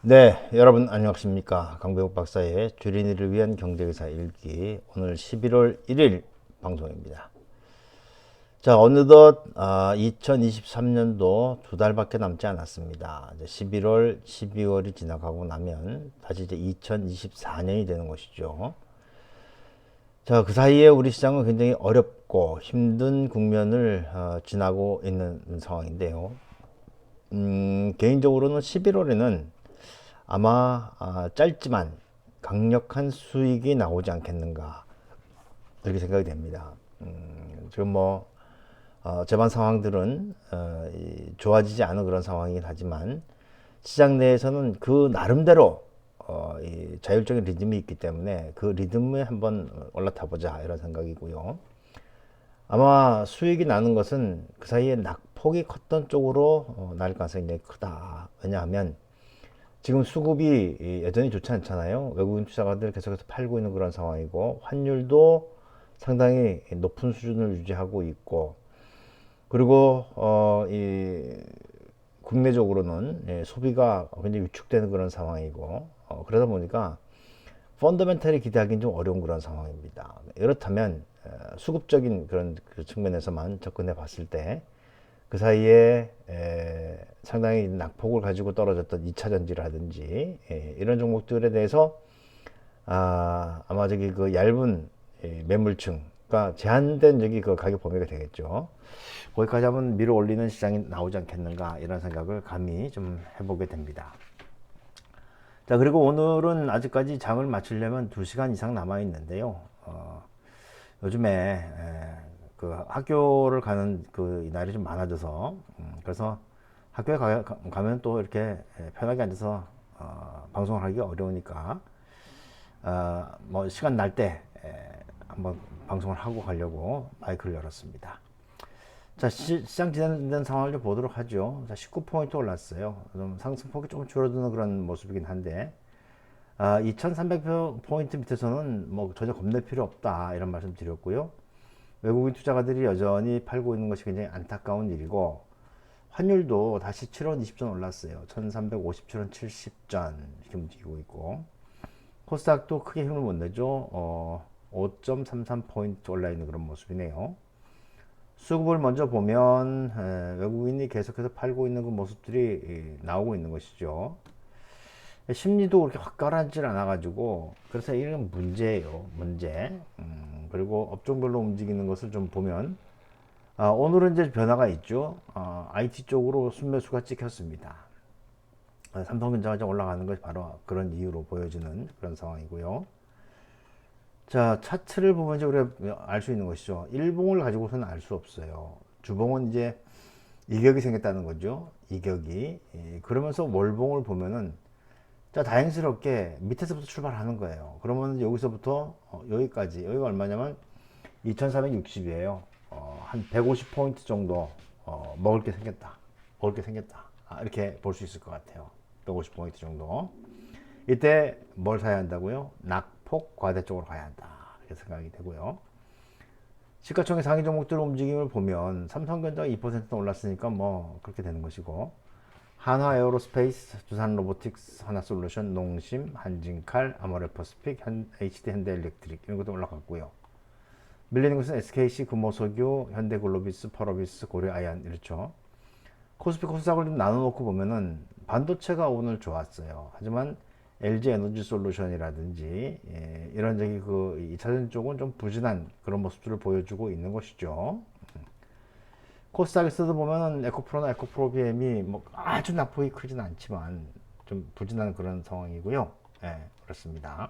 네, 여러분 안녕하십니까. 강병욱 박사의 주린이를 위한 경제기사 일기 오늘 11월 1일 방송입니다. 자, 어느덧 2023년도 두 달밖에 남지 않았습니다. 이제 11월, 12월이 지나가고 나면 다시 이제 2024년이 되는 것이죠. 자, 그 사이에 우리 시장은 굉장히 어렵고 힘든 국면을 지나고 있는 상황인데요. 개인적으로는 11월에는 아마 짧지만 강력한 수익이 나오지 않겠는가 이렇게 생각이 됩니다. 지금 뭐 재반 상황들은 좋아지지 않은 그런 상황이긴 하지만 시장 내에서는 그 나름대로 이 자율적인 리듬이 있기 때문에 그 리듬에 한번 올라타 보자 이런 생각이고요. 아마 수익이 나는 것은 그 사이에 낙폭이 컸던 쪽으로 날 가능성이 굉장히 크다. 왜냐하면 지금 수급이 여전히 좋지 않잖아요. 외국인 투자가들 계속해서 팔고 있는 그런 상황이고 환율도 상당히 높은 수준을 유지하고 있고 그리고 이 국내적으로는 소비가 굉장히 위축되는 그런 상황이고 그러다 보니까 펀더멘탈이 기대하기는 좀 어려운 그런 상황입니다. 이렇다면 수급적인 그런 그 측면에서만 접근해 봤을 때 그 사이에 상당히 낙폭을 가지고 떨어졌던 2차 전지라든지 이런 종목들에 대해서 아마 저기 그 얇은 매물층, 그러니까 제한된 저기 그 가격 범위가 되겠죠. 거기까지 한번 밀어 올리는 시장이 나오지 않겠는가 이런 생각을 감히 좀 해보게 됩니다. 자, 그리고 오늘은 아직까지 장을 마치려면 2시간 이상 남아 있는데요. 요즘에 그 학교를 가는 그 날이 좀 많아져서 그래서 학교에 가면 또 이렇게 편하게 앉아서 방송을 하기가 어려우니까 뭐 시간 날 때 한번 방송을 하고 가려고 마이크를 열었습니다. 자, 시장 진행된 상황을 좀 보도록 하죠. 자, 19포인트 올랐어요. 좀 상승폭이 조금 줄어드는 그런 모습이긴 한데 2300포인트 밑에서는 뭐 전혀 겁낼 필요 없다 이런 말씀 드렸고요. 외국인 투자가들이 여전히 팔고 있는 것이 굉장히 안타까운 일이고 환율도 다시 7원 20전 올랐어요. 1350천 원 70전 이렇게 움직이고 있고 코스닥도 크게 힘을 못 내죠. 5.33포인트 올라 있는 그런 모습이네요. 수급을 먼저 보면 외국인이 계속해서 팔고 있는 그 모습들이 나오고 있는 것이죠. 심리도 그렇게 확 가라앉질 않아가지고 그래서 이런 문제예요. 문제. 그리고 업종별로 움직이는 것을 좀 보면 오늘은 이제 변화가 있죠. IT 쪽으로 순매수가 찍혔습니다. 삼성전자가 좀 올라가는 것이 바로 그런 이유로 보여지는 그런 상황이고요. 자, 차트를 보면 이제 우리가 알 수 있는 것이죠. 일봉을 가지고서는 알 수 없어요. 주봉은 이제 이격이 생겼다는 거죠. 이격이. 그러면서 월봉을 보면은 자, 다행스럽게 밑에서부터 출발하는 거예요. 그러면 여기서부터 여기까지, 여기가 얼마냐면 2460이에요. 한 150포인트 정도 먹을 게 생겼다. 먹을 게 생겼다. 이렇게 볼 수 있을 것 같아요. 150포인트 정도. 이때 뭘 사야 한다고요? 낙폭 과대 쪽으로 가야 한다. 이렇게 생각이 되고요. 시가총액 상위 종목들 움직임을 보면 삼성전자가 2% 올랐으니까 뭐 그렇게 되는 것이고 한화 에어로스페이스, 두산 로보틱스, 하나솔루션, 농심, 한진칼, 아모레퍼스픽, HD 현대일렉트릭 이런 것도 올라갔고요. 밀리는 것은 SKC, 금호석유, 현대글로비스, 펄어비스, 고려아연 이렇죠. 코스피 코스닥을 좀 나눠놓고 보면은 반도체가 오늘 좋았어요. 하지만 LG 에너지 솔루션이라든지 이런 저기 그 2차전 쪽은 좀 부진한 그런 모습들을 보여주고 있는 것이죠. 코스닥에서도 보면은 에코프로나 에코프로비엠이 뭐 아주 낙폭이 크지는 않지만 좀 부진한 그런 상황이고요. 예, 그렇습니다.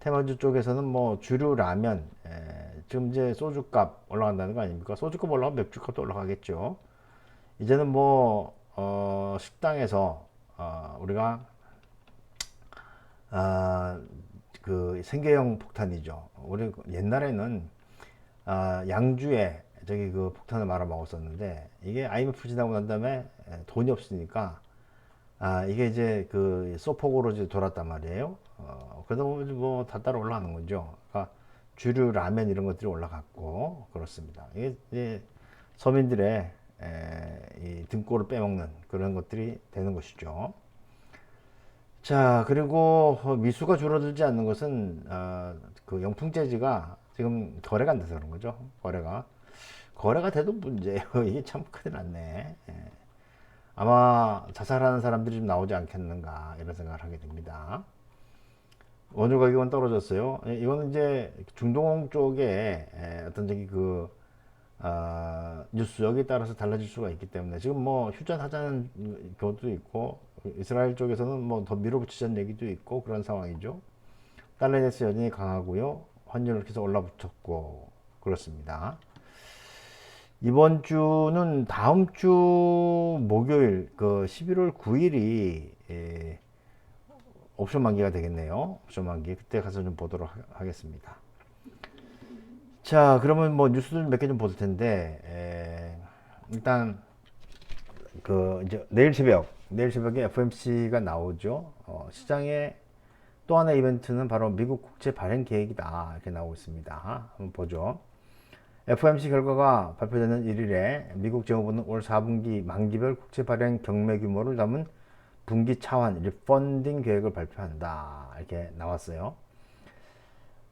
테마주 쪽에서는 뭐 주류 라면, 지금 이제 소주값 올라간다는 거 아닙니까? 소주값 올라가면 맥주값도 올라가겠죠. 이제는 뭐 식당에서 우리가 아, 그 생계형 폭탄이죠. 우리 옛날에는 양주에 저기 그 폭탄을 말아 먹었었는데 이게 IMF 지나고 난 다음에 돈이 없으니까 이게 이제 그 소폭으로 이제 돌았단 말이에요. 그러다 보면 뭐 다 따라 올라가는 거죠. 그러니까 주류 라면 이런 것들이 올라갔고 그렇습니다. 이게 이제 서민들의 이 등골을 빼먹는 그런 것들이 되는 것이죠. 자, 그리고 미수가 줄어들지 않는 것은 그 영풍재지가 지금 거래가 안 돼서 그런 거죠. 거래가 돼도 문제예요. 이게 참 큰일 났네. 예. 아마 자살하는 사람들이 좀 나오지 않겠는가 이런 생각을 하게 됩니다. 원유 가격은 떨어졌어요. 예, 이거는 이제 중동 쪽에 어떤 저기 그 뉴스 여기에 따라서 달라질 수가 있기 때문에 지금 뭐 휴전하자는 것도 있고 이스라엘 쪽에서는 뭐 더 밀어붙이자는 얘기도 있고 그런 상황이죠. 달러에 대해서 여전히 강하고요. 환율을 계속 올라붙였고 그렇습니다. 이번 주는 다음 주 목요일 그 11월 9일이 옵션 만기가 되겠네요. 옵션 만기 그때 가서 좀 보도록 하겠습니다. 자, 그러면 뭐 뉴스들 몇 개 좀 볼 텐데 일단 그 이제 내일 새벽에 FOMC가 나오죠. 시장에 또 하나의 이벤트는 바로 미국 국채 발행 계획이다 이렇게 나오고 있습니다. 한번 보죠. FOMC 결과가 발표되는 1일에 미국 재무부는 올 4분기 만기별 국채 발행 경매 규모를 담은 분기 차환 리펀딩 계획을 발표한다 이렇게 나왔어요.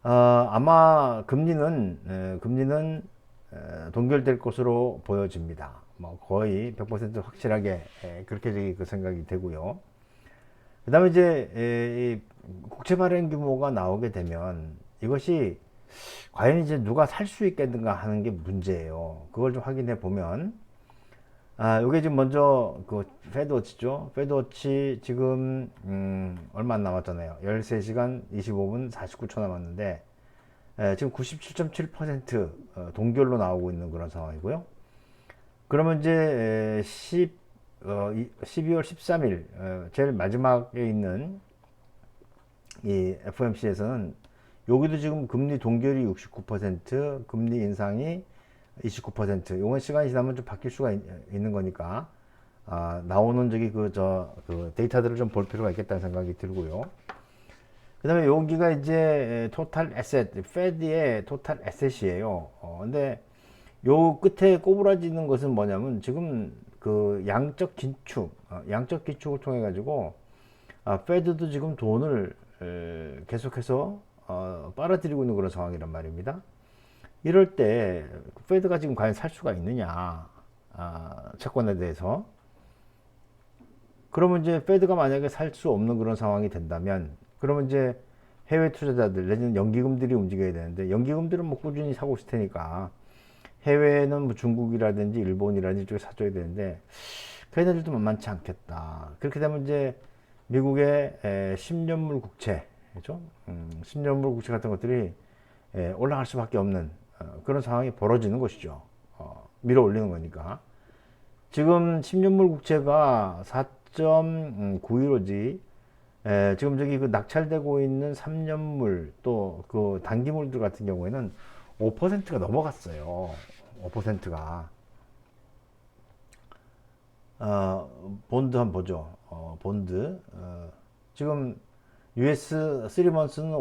아마 금리는 동결될 것으로 보여집니다. 뭐 거의 100% 확실하게 그렇게 그 생각이 되고요. 그 다음에 이제 이 국채 발행 규모가 나오게 되면 이것이 과연 이제 누가 살 수 있겠는가 하는 게 문제예요. 그걸 좀 확인해 보면 요게 지금 먼저 그 페드워치죠. 페드워치 지금 얼마 안 남았잖아요. 13시간 25분 49초 남았는데 지금 97.7% 동결로 나오고 있는 그런 상황이고요. 그러면 이제 12월 13일 제일 마지막에 있는 이 FOMC에서는 여기도 지금 금리 동결이 69%, 금리 인상이 29%. 요건 시간이 지나면 좀 바뀔 수가 있는 거니까 나오는 저기 그 데이터들을 좀 볼 필요가 있겠다는 생각이 들고요. 그 다음에 여기가 이제 토탈 에셋, 페드의 토탈 에셋이에요. 근데 요 끝에 꼬부라지는 것은 뭐냐면 지금 그 양적 기축을 통해 가지고 페드도 지금 돈을 계속해서 빨아들이고 있는 그런 상황이란 말입니다. 이럴 때 페드가 지금 과연 살 수가 있느냐 채권에 대해서. 그러면 이제 페드가 만약에 살 수 없는 그런 상황이 된다면 그러면 이제 해외 투자자들 내지는 연기금들이 움직여야 되는데 연기금들은 뭐 꾸준히 사고 있을 테니까 해외는 뭐 중국이라든지 일본이라든지 쪽에 사줘야 되는데 걔네들도 만만치 않겠다. 그렇게 되면 이제 미국의 10년물 국채, 그죠? 10년물 국채 같은 것들이 올라갈 수밖에 없는 그런 상황이 벌어지는 것이죠. 밀어 올리는 거니까. 지금 10년물 국채가 4.91호지. 지금 저기 그 낙찰되고 있는 3년물 또 그 단기물들 같은 경우에는 5%가 넘어갔어요. 5%가. 본드 한번 보죠. 본드. 지금 US 3months는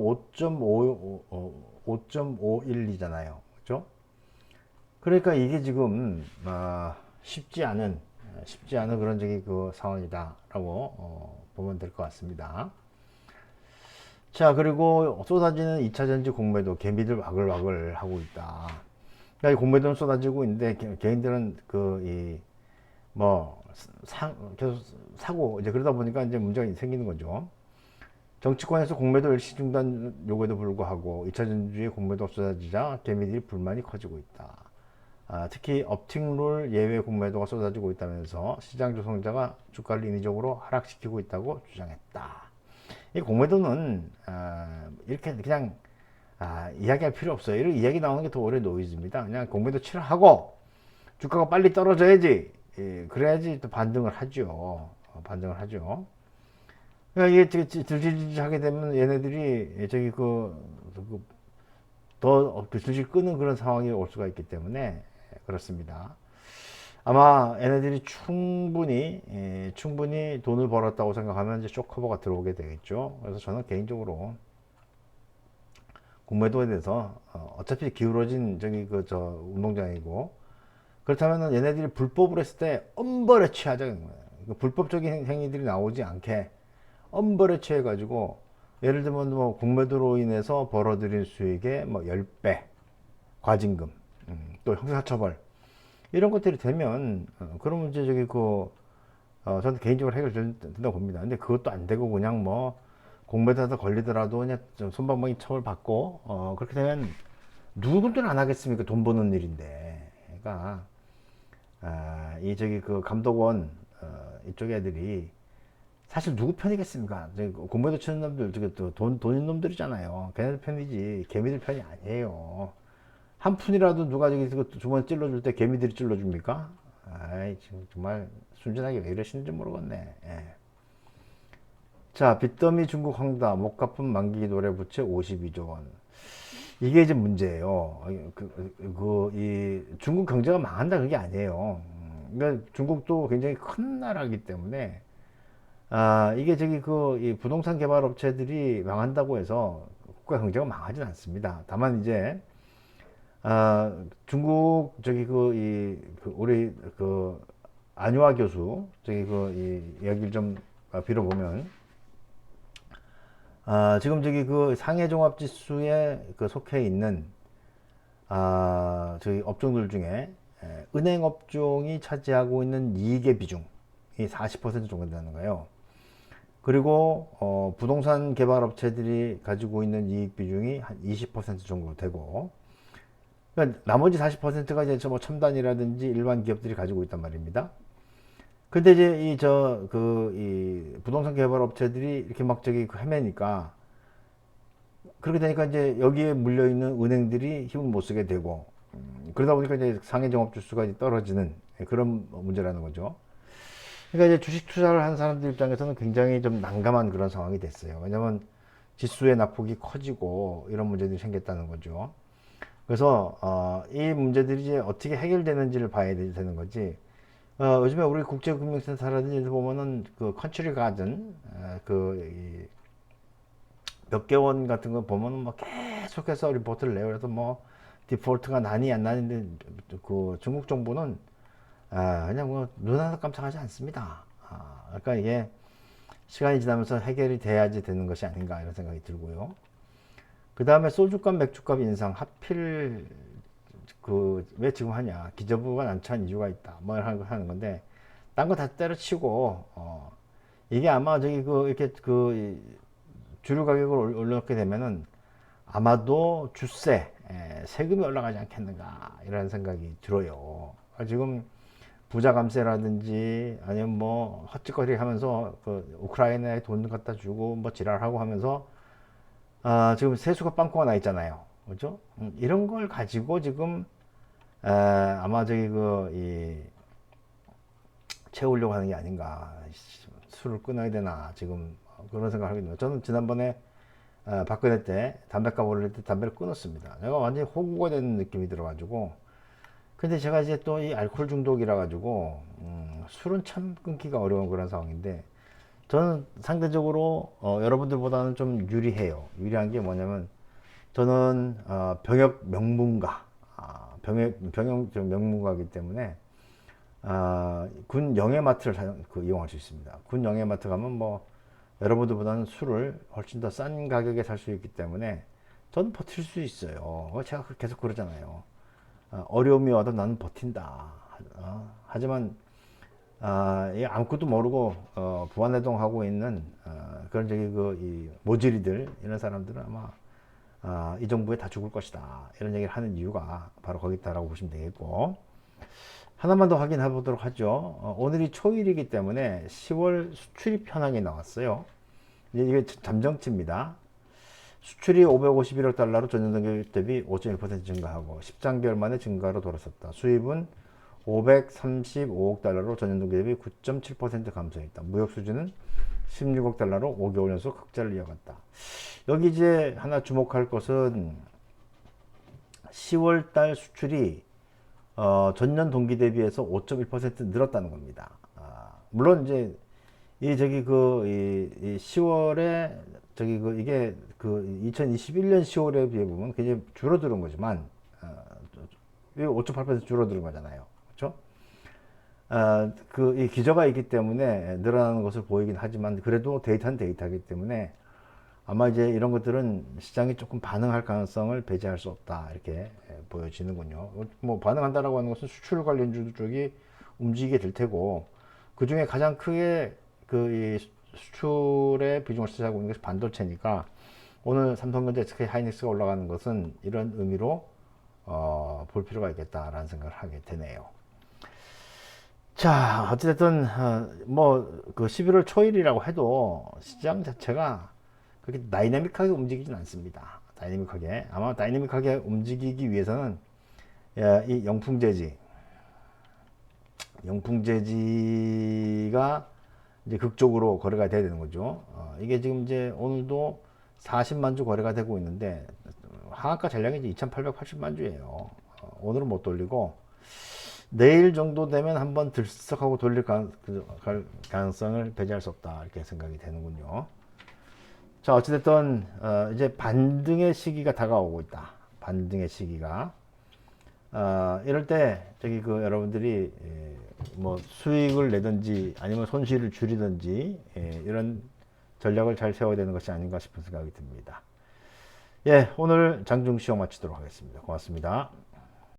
5.512잖아요. 그죠? 그러니까 이게 지금 쉽지 않은 그런 저기 그 상황이다라고 보면 될 것 같습니다. 자, 그리고 쏟아지는 2차 전지 공매도 개미들 와글와글 하고 있다. 그러니까 이 공매도는 쏟아지고 있는데 개인들은 계속 사고 이제 그러다 보니까 이제 문제가 생기는 거죠. 정치권에서 공매도 일시 중단 요구에도 불구하고 2차 전지의 공매도 쏟아지자 개미들이 불만이 커지고 있다. 특히 업팅룰 예외 공매도가 쏟아지고 있다면서 시장 조성자가 주가를 인위적으로 하락시키고 있다고 주장했다. 이 공매도는 이렇게 그냥 이야기할 필요 없어요. 이런 이야기 나오는 게 더 오래 노이즈입니다. 그냥 공매도 치러하고 주가가 빨리 떨어져야지. 그래야지 또 반등을 하죠. 그러니까 이게 질질질하게 되면 얘네들이 저기 더 질질 끄는 그런 상황이 올 수가 있기 때문에 그렇습니다. 아마 얘네들이 충분히 돈을 벌었다고 생각하면 이제 쇼커버가 들어오게 되겠죠. 그래서 저는 개인적으로 공매도에 대해서 어차피 기울어진 저기 운동장이고 그렇다면 얘네들이 불법을 했을 때 엄벌에 취하자는 거예요. 불법적인 행위들이 나오지 않게 엄벌에 취해 가지고 예를 들면 뭐 공매도로 인해서 벌어들인 수익의 뭐 10배 과징금, 또 형사처벌 이런 것들이 되면 그러면 이제 저기 저는 개인적으로 해결된다고 봅니다. 근데 그것도 안 되고 그냥 뭐 공매도에서 걸리더라도 그냥 좀 손방망이 처벌 받고 그렇게 되면 누구든 안 하겠습니까? 돈 버는 일인데. 그러니까 이 저기 감독원 이쪽 애들이 사실 누구 편이겠습니까? 공매도 치는 놈들 저기 또 돈 있는 놈들이잖아요. 걔네들 편이지 개미들 편이 아니에요. 한 푼이라도 누가 저기 주머니 찔러줄 때 개미들이 찔러줍니까? 아이 지금 정말 순진하게 왜 이러시는지 모르겠네. 예. 자, 빚더미 중국 황다 못 갚은 만기 노래 부채 52조 원. 이게 이제 문제예요. 이 중국 경제가 망한다 그게 아니에요. 그러니까 중국도 굉장히 큰 나라이기 때문에 이게 저기 이 부동산 개발 업체들이 망한다고 해서 국가 경제가 망하진 않습니다. 다만 이제 중국 저기 우리 안유아 교수 저기 이 이야기를 좀 빌어보면 지금 저기 상해 종합 지수에 속해 있는 저희 업종들 중에 은행 업종이 차지하고 있는 이익의 비중이 40% 정도 된다는 거예요. 그리고 부동산 개발 업체들이 가지고 있는 이익 비중이 한 20% 정도 되고, 그러니까 나머지 40%가 이제 뭐 첨단이라든지 일반 기업들이 가지고 있단 말입니다. 근데 이제 이 부동산 개발 업체들이 이렇게 막 저기 헤매니까, 그렇게 되니까 이제 여기에 물려 있는 은행들이 힘을 못 쓰게 되고, 그러다 보니까 이제 상해 종합 지수가 이제 떨어지는 그런 문제라는 거죠. 그러니까 이제 주식 투자를 한 사람들 입장에서는 굉장히 좀 난감한 그런 상황이 됐어요. 왜냐면 지수의 낙폭이 커지고 이런 문제들이 생겼다는 거죠. 그래서 이 문제들이 이제 어떻게 해결되는지를 봐야 되는 거지. 요즘에 우리 국제금융센터라든지 보면은 컨트리 가든 몇 개원 같은 거 보면은 뭐 계속해서 리포트를 내요. 그래서 뭐 디폴트가 나니 안 나는데 중국 정부는 그냥 뭐 눈 하나 깜짝하지 않습니다. 그러니까 이게 시간이 지나면서 해결이 돼야지 되는 것이 아닌가 이런 생각이 들고요. 그 다음에 소주값, 맥주값 인상 하필 왜 지금 하냐? 기저부가 난처한 이유가 있다. 뭐 하는 건데 딴 거 다 때려치고 이게 아마 저기 이렇게 주류 가격을 올려놓게 되면은 아마도 주세, 세금이 올라가지 않겠는가 이런 생각이 들어요. 지금 부자 감세라든지 아니면 뭐 헛짓거리 하면서 우크라이나에 돈 갖다 주고 뭐 지랄하고 하면서 지금 세수가 빵꾸가 나 있잖아요. 그죠? 이런 걸 가지고 지금 아마 저기 채우려고 하는 게 아닌가. 술을 끊어야 되나 지금 그런 생각을 하게 됩니다. 저는 지난번에 박근혜 때 담배값 올릴 때 담배를 끊었습니다. 내가 완전히 호구가 되는 느낌이 들어가지고. 근데 제가 이제 또 이 알코올 중독이라 가지고 술은 참 끊기가 어려운 그런 상황인데 저는 상대적으로 여러분들보다는 좀 유리해요. 유리한 게 뭐냐면 저는 병역 명문가, 병역 명문가이기 때문에 군 영해마트를 이용할 수 있습니다. 군 영해마트 가면 뭐 여러분들보다는 술을 훨씬 더 싼 가격에 살 수 있기 때문에 저는 버틸 수 있어요. 제가 계속 그러잖아요. 어려움이 와도 나는 버틴다. 하지만 아무것도 모르고 부안해동 하고 있는 그런 저기 이 모질이들 이런 사람들은 아마 이 정부에 다 죽을 것이다 이런 얘기를 하는 이유가 바로 거기 있다라고 보시면 되겠고, 하나만 더 확인해 보도록 하죠. 오늘이 초일이기 때문에 10월 수출입 현황이 나왔어요. 이게 잠정치입니다. 수출이 551억 달러로 전년 동기 대비 5.1% 증가하고 13개월 만에 증가로 돌아섰다. 수입은 535억 달러로 전년 동기 대비 9.7% 감소했다. 무역 수지는 16억 달러로 5개월 연속 흑자를 이어갔다. 여기 이제 하나 주목할 것은 10월 달 수출이 전년 동기 대비해서 5.1% 늘었다는 겁니다. 물론 이제 이 10월에 이게 2021년 10월에 비해 보면 굉장히 줄어드는 거지만 5.8% 줄어드는 거잖아요. 그렇죠? 이 기저가 있기 때문에 늘어나는 것을 보이긴 하지만 그래도 데이터는 데이터이기 때문에 아마 이제 이런 것들은 시장이 조금 반응할 가능성을 배제할 수 없다 이렇게 보여지는군요. 뭐 반응한다라고 하는 것은 수출 관련주 쪽이 움직이게 될 테고 그 중에 가장 크게 이 수출의 비중을 차지하고 있는 것이 반도체니까 오늘 삼성전자, SK 하이닉스가 올라가는 것은 이런 의미로 볼 필요가 있겠다라는 생각을 하게 되네요. 자, 어찌됐든 뭐그 11월 초일이라고 해도 시장 자체가 그렇게 다이내믹하게 움직이진 않습니다. 다이내믹하게 아마 다이내믹하게 움직이기 위해서는 이 영풍재지가 이제 극적으로 거래가 돼야 되는 거죠. 이게 지금 이제 오늘도 40만 주 거래가 되고 있는데 하한가 잔량이 이제 2,880만 주예요. 오늘은 못 돌리고 내일 정도 되면 한번 들썩하고 돌릴 가능성을 배제할 수 없다 이렇게 생각이 되는군요. 자, 어찌됐든 이제 반등의 시기가 다가오고 있다. 반등의 시기가 이럴 때 저기 여러분들이 뭐 수익을 내든지 아니면 손실을 줄이든지 이런 전략을 잘 세워야 되는 것이 아닌가 싶은 생각이 듭니다. 예, 오늘 장중 시험 마치도록 하겠습니다. 고맙습니다.